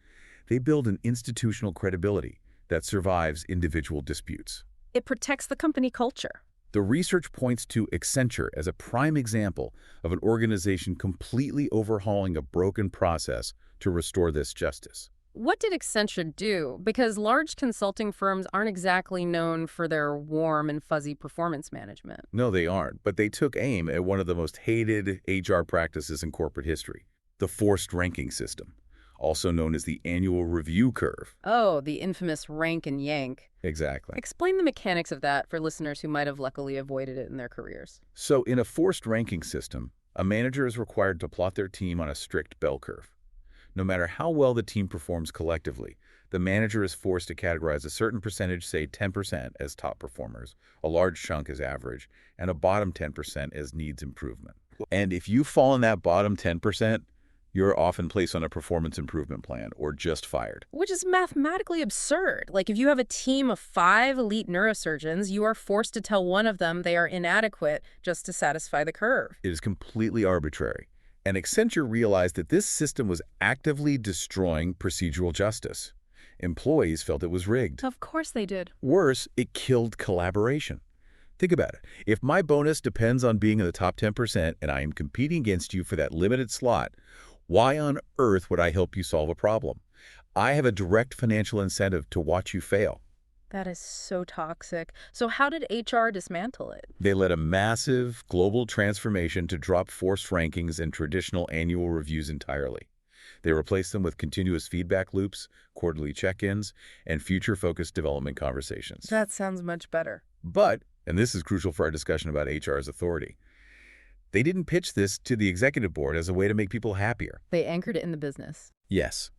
they build an institutional credibility that survives individual disputes. It protects the company culture. The research points to Accenture as a prime example of an organization completely overhauling a broken process to restore this justice. What did Accenture do? Because large consulting firms aren't exactly known for their warm and fuzzy performance management. No, they aren't, but they took aim at one of the most hated HR practices in corporate history, the forced ranking system, also known as the annual review curve. Oh, the infamous rank and yank. Exactly. Explain the mechanics of that for listeners who might have luckily avoided it in their careers. So in a forced ranking system, a manager is required to plot their team on a strict bell curve. No matter how well the team performs collectively, the manager is forced to categorize a certain percentage, say 10%, as top performers, a large chunk as average, and a bottom 10% as needs improvement. And if you fall in that bottom 10%, you're often placed on a performance improvement plan or just fired. Which is mathematically absurd. Like if you have a team of 5 elite neurosurgeons, you are forced to tell one of them they are inadequate just to satisfy the curve. It is completely arbitrary. And Accenture realized that this system was actively destroying procedural justice. Employees felt it was rigged. Of course they did. Worse, it killed collaboration. Think about it. If my bonus depends on being in the top 10% and I am competing against you for that limited slot, why on earth would I help you solve a problem? I have a direct financial incentive to watch you fail. That is so toxic. So how did HR dismantle it? They led a massive global transformation to drop forced rankings and traditional annual reviews entirely. They replaced them with continuous feedback loops, quarterly check-ins, and future-focused development conversations. That sounds much better. But, and this is crucial for our discussion about HR's authority, they didn't pitch this to the executive board as a way to make people happier. They anchored it in the business. Yes.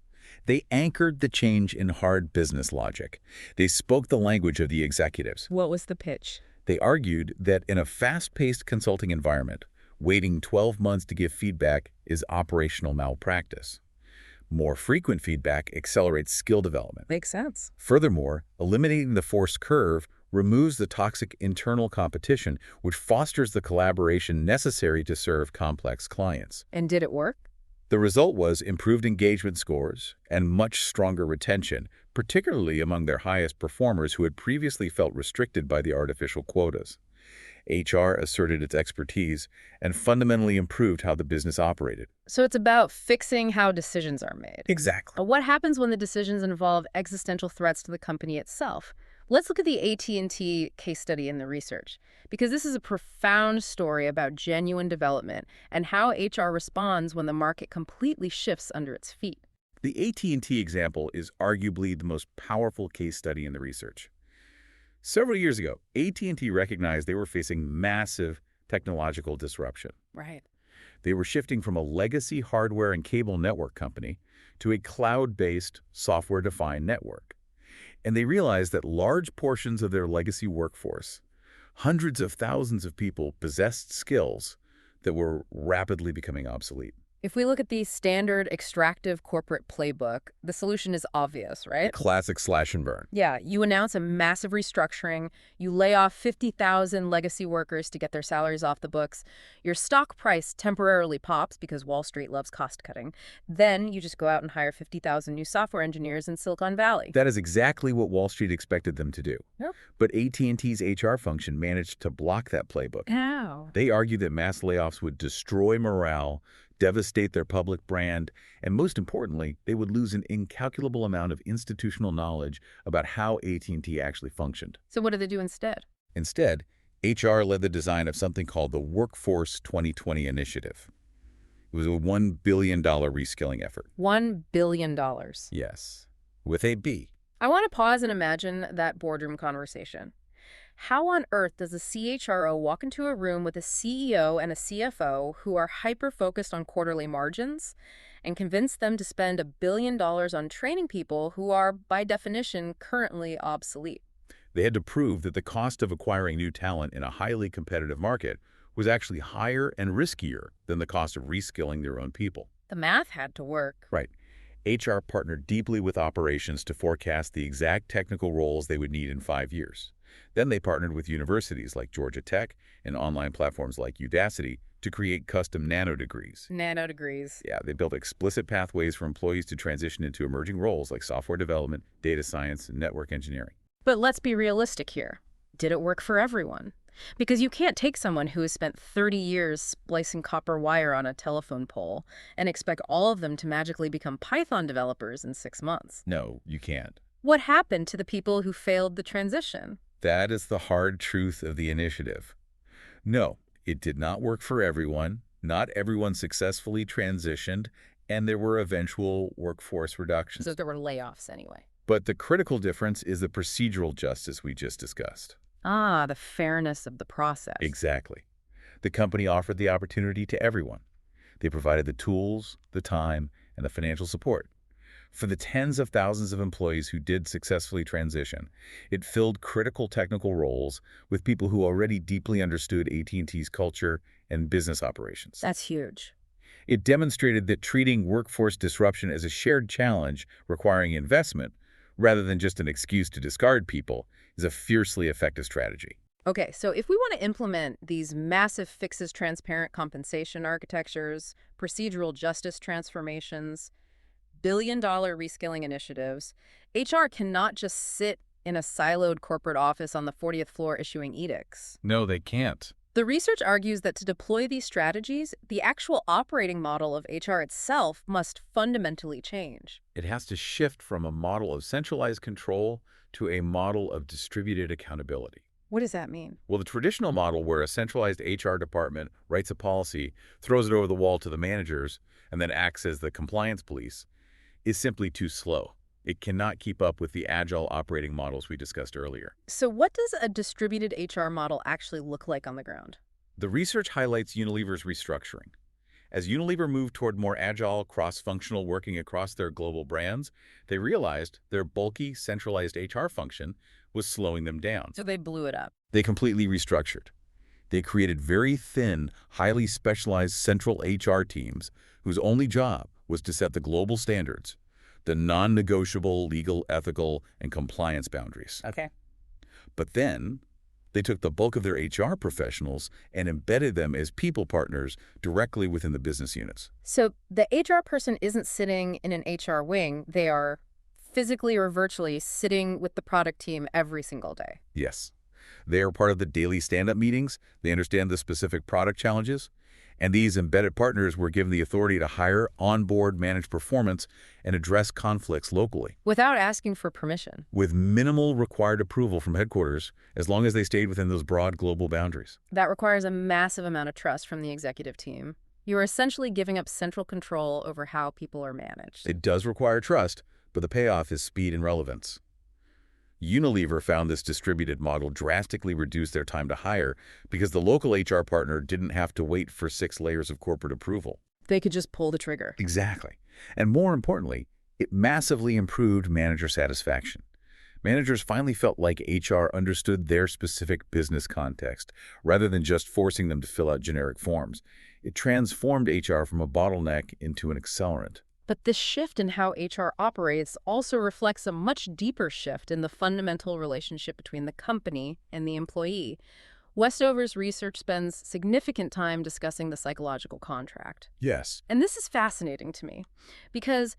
They anchored the change in hard business logic. They spoke the language of the executives. What was the pitch? They argued that in a fast-paced consulting environment, waiting 12 months to give feedback is operational malpractice. More frequent feedback accelerates skill development. Makes sense. Furthermore, eliminating the forced curve removes the toxic internal competition, which fosters the collaboration necessary to serve complex clients. And did it work? The result was improved engagement scores and much stronger retention, particularly among their highest performers who had previously felt restricted by the artificial quotas. HR asserted its expertise and fundamentally improved how the business operated. So it's about fixing how decisions are made. Exactly. What happens when the decisions involve existential threats to the company itself? Let's look at the AT&T case study in the research, because this is a profound story about genuine development and how HR responds when the market completely shifts under its feet. The AT&T example is arguably the most powerful case study in the research. Several years ago, AT&T recognized they were facing massive technological disruption. Right. They were shifting from a legacy hardware and cable network company to a cloud-based, software-defined network. And they realized that large portions of their legacy workforce, hundreds of thousands of people, possessed skills that were rapidly becoming obsolete. If we look at the standard extractive corporate playbook, the solution is obvious, right? Classic slash and burn. Yeah, you announce a massive restructuring, you lay off 50,000 legacy workers to get their salaries off the books, your stock price temporarily pops because Wall Street loves cost cutting. Then you just go out and hire 50,000 new software engineers in Silicon Valley. That is exactly what Wall Street expected them to do. Yep. But AT&T's HR function managed to block that playbook. How? They argued that mass layoffs would destroy morale, devastate their public brand, and most importantly, they would lose an incalculable amount of institutional knowledge about how AT&T actually functioned. So what did they do instead? Instead, HR led the design of something called the Workforce 2020 Initiative. It was a $1 billion reskilling effort. $1 billion. Yes, with a B. I want to pause and imagine that boardroom conversation. How on earth does a CHRO walk into a room with a CEO and a CFO who are hyper-focused on quarterly margins and convince them to spend $1 billion on training people who are, by definition, currently obsolete? They had to prove that the cost of acquiring new talent in a highly competitive market was actually higher and riskier than the cost of reskilling their own people. The math had to work. Right. HR partnered deeply with operations to forecast the exact technical roles they would need in 5 years. Then they partnered with universities like Georgia Tech and online platforms like Udacity to create custom nano degrees. Nano degrees. Yeah, they built explicit pathways for employees to transition into emerging roles like software development, data science, and network engineering. But let's be realistic here. Did it work for everyone? Because you can't take someone who has spent 30 years splicing copper wire on a telephone pole and expect all of them to magically become Python developers in 6 months. No, you can't. What happened to the people who failed the transition? That is the hard truth of the initiative. No, it did not work for everyone. Not everyone successfully transitioned, and there were eventual workforce reductions. So there were layoffs anyway. But the critical difference is the procedural justice we just discussed. Ah, the fairness of the process. Exactly. The company offered the opportunity to everyone. They provided the tools, the time, and the financial support. For the tens of thousands of employees who did successfully transition, it filled critical technical roles with people who already deeply understood AT&T's culture and business operations. That's huge. It demonstrated that treating workforce disruption as a shared challenge requiring investment, rather than just an excuse to discard people, is a fiercely effective strategy. Okay, so if we want to implement these massive fixes, transparent compensation architectures, procedural justice transformations, billion-dollar reskilling initiatives, HR cannot just sit in a siloed corporate office on the 40th floor issuing edicts. No, they can't. The research argues that to deploy these strategies, the actual operating model of HR itself must fundamentally change. It has to shift from a model of centralized control to a model of distributed accountability. What does that mean? Well, the traditional model where a centralized HR department writes a policy, throws it over the wall to the managers, and then acts as the compliance police is simply too slow. It cannot keep up with the agile operating models we discussed earlier. So what does a distributed HR model actually look like on the ground? The research highlights Unilever's restructuring. As Unilever moved toward more agile, cross-functional working across their global brands, they realized their bulky, centralized HR function was slowing them down. So they blew it up. They completely restructured. They created very thin, highly specialized central HR teams whose only job was to set the global standards, the non-negotiable legal, ethical, and compliance boundaries. Okay. But then they took the bulk of their HR professionals and embedded them as people partners directly within the business units. So the HR person isn't sitting in an HR wing. They are physically or virtually sitting with the product team every single day. Yes. They are part of the daily stand-up meetings. They understand the specific product challenges. And these embedded partners were given the authority to hire, onboard, manage performance, and address conflicts locally. Without asking for permission. With minimal required approval from headquarters, as long as they stayed within those broad global boundaries. That requires a massive amount of trust from the executive team. You are essentially giving up central control over how people are managed. It does require trust, but the payoff is speed and relevance. Unilever found this distributed model drastically reduced their time to hire because the local HR partner didn't have to wait for 6 layers of corporate approval. They could just pull the trigger. Exactly. And more importantly, it massively improved manager satisfaction. Managers finally felt like HR understood their specific business context, rather than just forcing them to fill out generic forms. It transformed HR from a bottleneck into an accelerant. But this shift in how HR operates also reflects a much deeper shift in the fundamental relationship between the company and the employee. Westover's research spends significant time discussing the psychological contract. Yes. And this is fascinating to me, because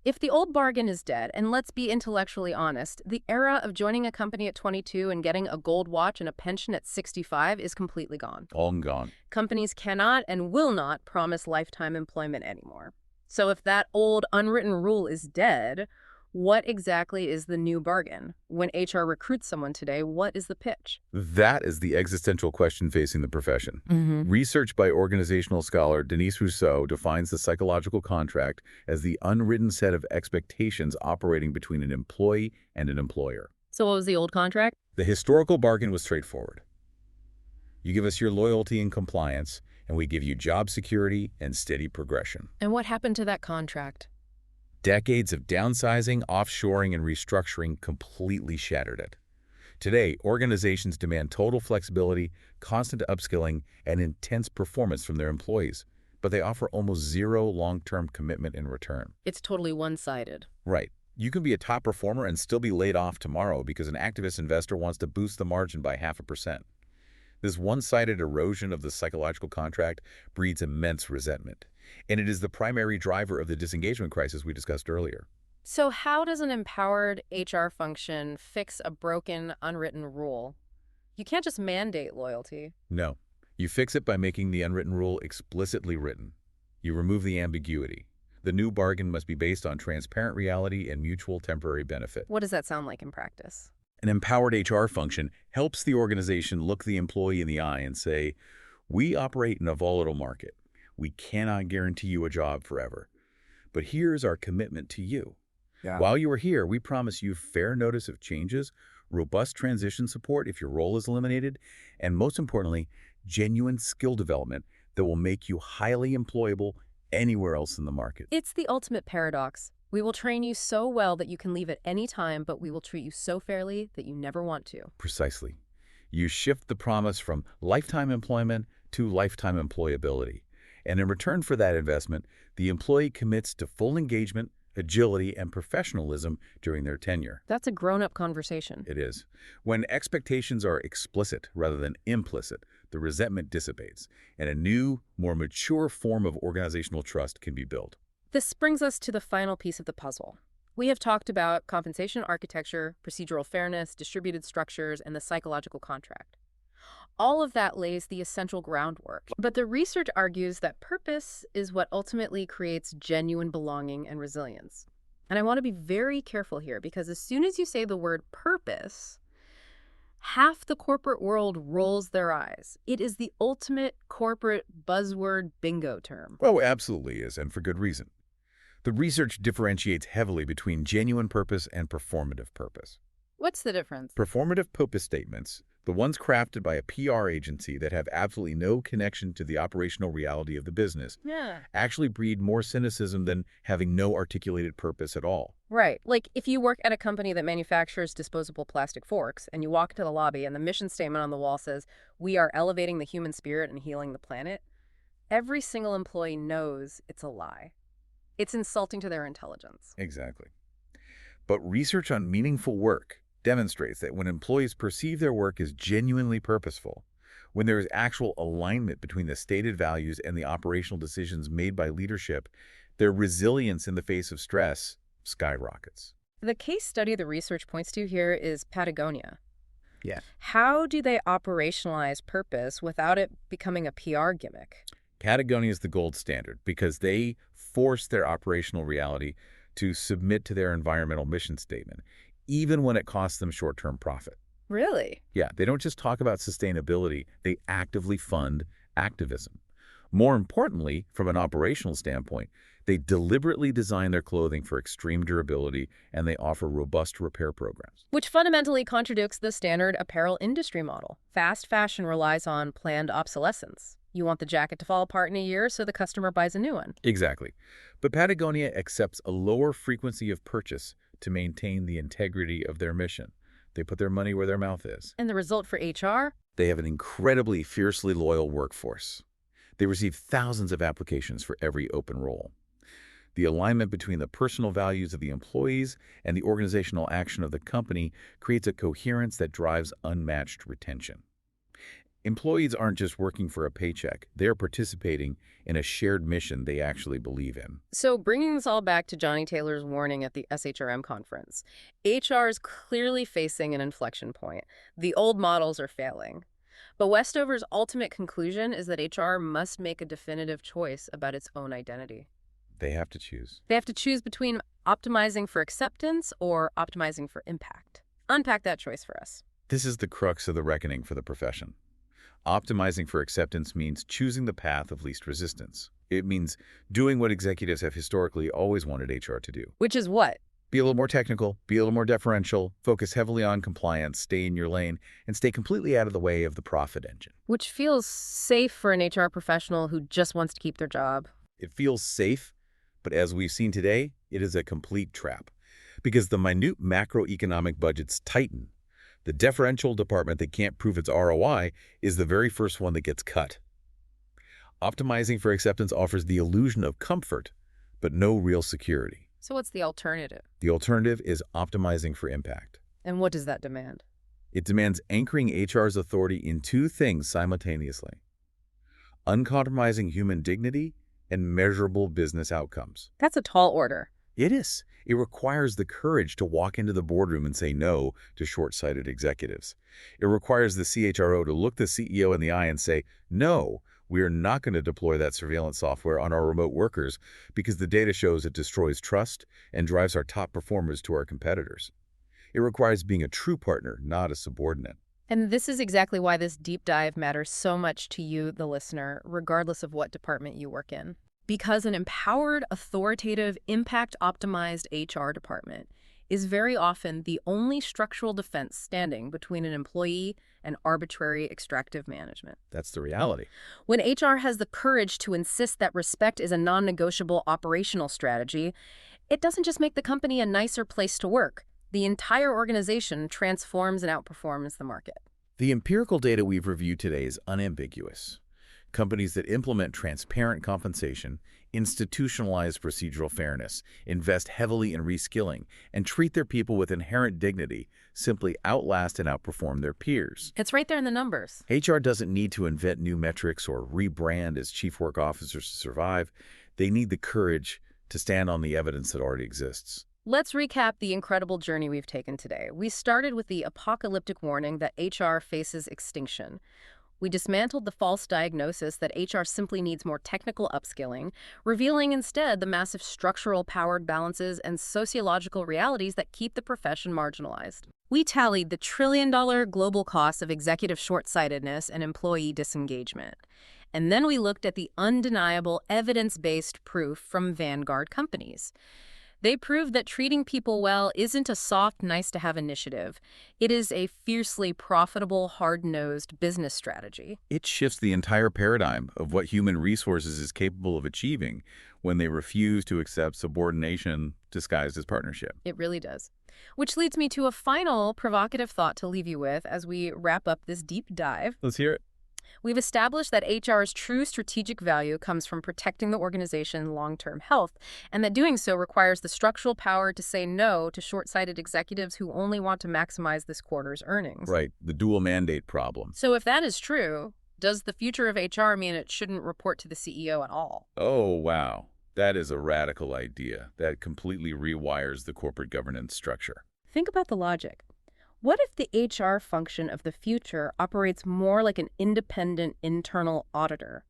if the old bargain is dead, and let's be intellectually honest, the era of joining a company at 22 and getting a gold watch and a pension at 65 is completely gone. All gone. Companies cannot and will not promise lifetime employment anymore. So if that old unwritten rule is dead, what exactly is the new bargain? When HR recruits someone today, what is the pitch? That is the existential question facing the profession. Research by organizational scholar Denise Rousseau defines the psychological contract as the unwritten set of expectations operating between an employee and an employer. So what was the old contract? The historical bargain was straightforward. You give us your loyalty and compliance, and we give you job security and steady progression. And what happened to that contract? Decades of downsizing, offshoring, and restructuring completely shattered it. Today, organizations demand total flexibility, constant upskilling, and intense performance from their employees, but they offer almost zero long-term commitment in return. It's totally one-sided. Right. You can be a top performer and still be laid off tomorrow because an activist investor wants to boost the margin by 0.5%. This one-sided erosion of the psychological contract breeds immense resentment, and it is the primary driver of the disengagement crisis we discussed earlier. So how does an empowered HR function fix a broken, unwritten rule? You can't just mandate loyalty. No. You fix it by making the unwritten rule explicitly written. You remove the ambiguity. The new bargain must be based on transparent reality and mutual temporary benefit. What does that sound like in practice? An empowered HR function helps the organization look the employee in the eye and say, we operate in a volatile market. We cannot guarantee you a job forever. But here's our commitment to you. Yeah. While you are here, we promise you fair notice of changes, robust transition support if your role is eliminated, and most importantly, genuine skill development that will make you highly employable anywhere else in the market. It's the ultimate paradox. We will train you so well that you can leave at any time, but we will treat you so fairly that you never want to. Precisely. You shift the promise from lifetime employment to lifetime employability. And in return for that investment, the employee commits to full engagement, agility, and professionalism during their tenure. That's a grown-up conversation. It is. When expectations are explicit rather than implicit, the resentment dissipates, and a new, more mature form of organizational trust can be built. This brings us to the final piece of the puzzle, We have talked about compensation architecture, procedural fairness, distributed structures, and the psychological contract. All of that lays the essential groundwork. But the research argues that purpose is what ultimately creates genuine belonging and resilience. And I want to be very careful here because as soon as you say the word purpose, half the corporate world rolls their eyes. It is the ultimate corporate buzzword bingo term. Well, it absolutely is, and for good reason. The research differentiates heavily between genuine purpose and performative purpose. What's the difference? Performative purpose statements, the ones crafted by a PR agency that have absolutely no connection to the operational reality of the business, Yeah. actually breed more cynicism than having no articulated purpose at all. Right. Like if you work at a company that manufactures disposable plastic forks and you walk into the lobby and the mission statement on the wall says, "We are elevating the human spirit and healing the planet," every single employee knows it's a lie. It's insulting to their intelligence. Exactly. But research on meaningful work demonstrates that when employees perceive their work as genuinely purposeful, when there is actual alignment between the stated values and the operational decisions made by leadership, their resilience in the face of stress skyrockets. The case study the research points to here is Patagonia. Yeah. How do they operationalize purpose without it becoming a PR gimmick? Patagonia is the gold standard because they force their operational reality to submit to their environmental mission statement, even when it costs them short-term profit. Really? Yeah, they don't just talk about sustainability, they actively fund activism. More importantly, from an operational standpoint, they deliberately design their clothing for extreme durability and they offer robust repair programs. Which fundamentally contradicts the standard apparel industry model. Fast fashion relies on planned obsolescence. You want the jacket to fall apart in a year, so the customer buys a new one. Exactly. But Patagonia accepts a lower frequency of purchase to maintain the integrity of their mission. They put their money where their mouth is. And the result for HR? They have an incredibly fiercely loyal workforce. They receive thousands of applications for every open role. The alignment between the personal values of the employees and the organizational action of the company creates a coherence that drives unmatched retention. Employees aren't just working for a paycheck. They're participating in a shared mission they actually believe in. So bringing this all back to Johnny Taylor's warning at the SHRM conference, HR is clearly facing an inflection point. The old models are failing. But Westover's ultimate conclusion is that HR must make a definitive choice about its own identity. They have to choose. They have to choose between optimizing for acceptance or optimizing for impact. Unpack that choice for us. This is the crux of the reckoning for the profession. Optimizing for acceptance means choosing the path of least resistance. It means doing what executives have historically always wanted HR to do. Which is what? Be a little more technical, be a little more deferential, focus heavily on compliance, stay in your lane, and stay completely out of the way of the profit engine. Which feels safe for an HR professional who just wants to keep their job. It feels safe, but as we've seen today, it is a complete trap. Because the minute macroeconomic budgets tighten, the deferential department that can't prove its ROI is the very first one that gets cut. Optimizing for acceptance offers the illusion of comfort, but no real security. So what's the alternative? The alternative is optimizing for impact. And what does that demand? It demands anchoring HR's authority in two things simultaneously: uncompromising human dignity and measurable business outcomes. That's a tall order. It is. It requires the courage to walk into the boardroom and say no to short-sighted executives. It requires the CHRO to look the CEO in the eye and say, no, we are not going to deploy that surveillance software on our remote workers because the data shows it destroys trust and drives our top performers to our competitors. It requires being a true partner, not a subordinate. And this is exactly why this deep dive matters so much to you, the listener, regardless of what department you work in. Because an empowered, authoritative, impact-optimized HR department is very often the only structural defense standing between an employee and arbitrary extractive management. That's the reality. When HR has the courage to insist that respect is a non-negotiable operational strategy, it doesn't just make the company a nicer place to work. The entire organization transforms and outperforms the market. The empirical data we've reviewed today is unambiguous. Companies that implement transparent compensation, institutionalize procedural fairness, invest heavily in reskilling, and treat their people with inherent dignity simply outlast and outperform their peers. It's right there in the numbers. HR doesn't need to invent new metrics or rebrand as chief work officers to survive. They need the courage to stand on the evidence that already exists. Let's recap the incredible journey we've taken today. We started with the apocalyptic warning that HR faces extinction. We dismantled the false diagnosis that HR simply needs more technical upskilling, revealing instead the massive structural powered balances and sociological realities that keep the profession marginalized. We tallied the trillion-dollar global costs of executive short-sightedness and employee disengagement. And then we looked at the undeniable evidence-based proof from Vanguard companies. They prove that treating people well isn't a soft, nice-to-have initiative. It is a fiercely profitable, hard-nosed business strategy. It shifts the entire paradigm of what human resources is capable of achieving when they refuse to accept subordination disguised as partnership. It really does. Which leads me to a final provocative thought to leave you with as we wrap up this deep dive. Let's hear it. We've established that HR's true strategic value comes from protecting the organization's long-term health, and that doing so requires the structural power to say no to short-sighted executives who only want to maximize this quarter's earnings. Right, the dual mandate problem. So if that is true, does the future of HR mean it shouldn't report to the CEO at all? Oh, wow. That is a radical idea that completely rewires the corporate governance structure. Think about the logic. What if the HR function of the future operates more like an independent internal auditor?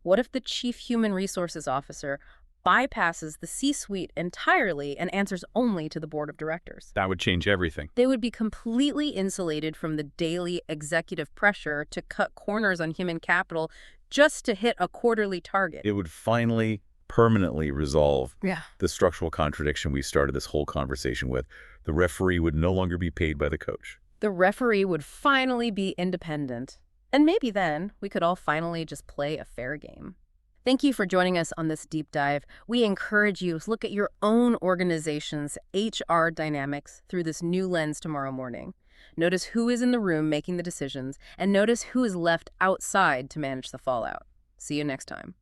What if the chief human resources officer bypasses the C-suite entirely and answers only to the board of directors? That would change everything. They would be completely insulated from the daily executive pressure to cut corners on human capital just to hit a quarterly target. It would finally permanently resolve Yeah. the structural contradiction we started this whole conversation with. The referee would no longer be paid by the coach. The referee would finally be independent. And maybe then we could all finally just play a fair game. Thank you for joining us on this deep dive. We encourage you to look at your own organization's HR dynamics through this new lens tomorrow morning. Notice who is in the room making the decisions, and notice who is left outside to manage the fallout. See you next time.